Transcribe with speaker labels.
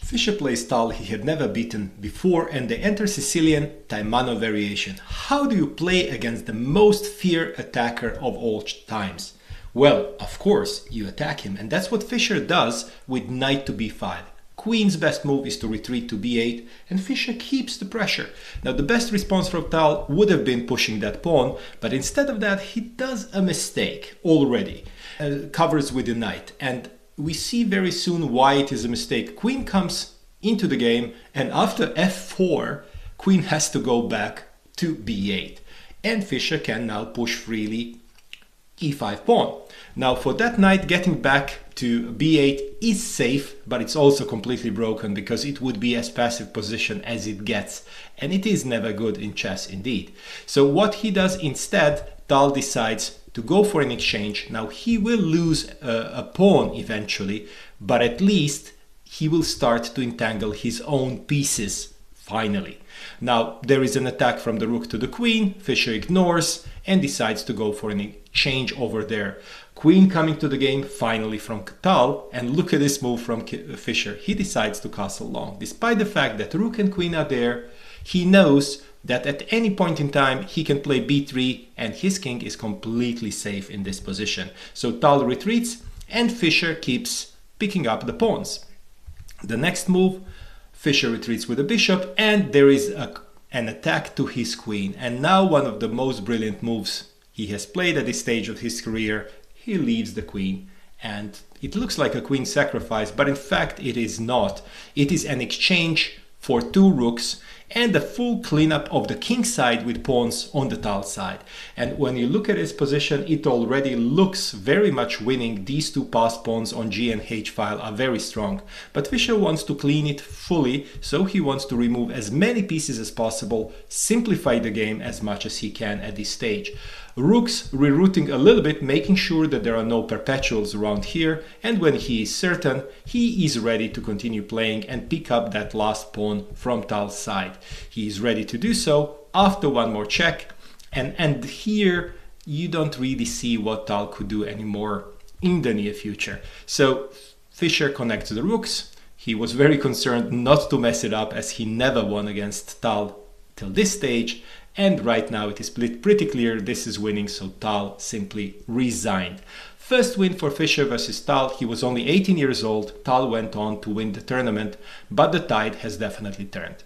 Speaker 1: Fischer plays Tal he had never beaten before, and they enter Sicilian Taimano variation. How do you play against the most feared attacker of all times? Well, of course, you attack him, and that's what Fischer does with knight to b5. Queen's best move is to retreat to b8, and Fischer keeps the pressure. Now, the best response from Tal would have been pushing that pawn, but instead of that, he does a mistake already. Covers with the knight, and we see very soon why it is a mistake. Queen comes into the game, and after f4, Queen has to go back to b8, and Fischer can now push freely e5 pawn. Now, for that knight, getting back to b8 is safe, but it's also completely broken because it would be as passive position as it gets, and it is never good in chess indeed. So what he does instead, Tal decides to go for an exchange. Now, he will lose a pawn eventually, but at least he will start to entangle his own pieces finally. Now, there is an attack from the rook to the queen. Fischer ignores and decides to go for an exchange over there. Queen coming to the game finally from Tal, and look at this move from Fischer. He decides to castle long. Despite the fact that rook and queen are there, he knows that at any point in time he can play b3 and his king is completely safe in this position. So Tal retreats and Fischer keeps picking up the pawns. The next move, Fischer retreats with a bishop, and there is an attack to his queen. And now one of the most brilliant moves he has played at this stage of his career. He leaves the queen, and it looks like a queen sacrifice, but in fact it is not. It is an exchange for two rooks and a full cleanup of the king side with pawns on the Tal side. And when you look at his position, it already looks very much winning. These two passed pawns on G and H file are very strong. But Fischer wants to clean it fully, so he wants to remove as many pieces as possible, simplify the game as much as he can at this stage. Rooks rerouting a little bit, making sure that there are no perpetuals around here, and when he is certain, he is ready to continue playing and pick up that last pawn from Tal's side. He is ready to do so after one more check, and here you don't really see what Tal could do anymore in the near future. So Fischer connects the rooks. He was very concerned not to mess it up, as he never won against Tal till this stage. And right now it is pretty clear this is winning, so Tal simply resigned. First win for Fischer versus Tal. He was only 18 years old. Tal went on to win the tournament, but the tide has definitely turned.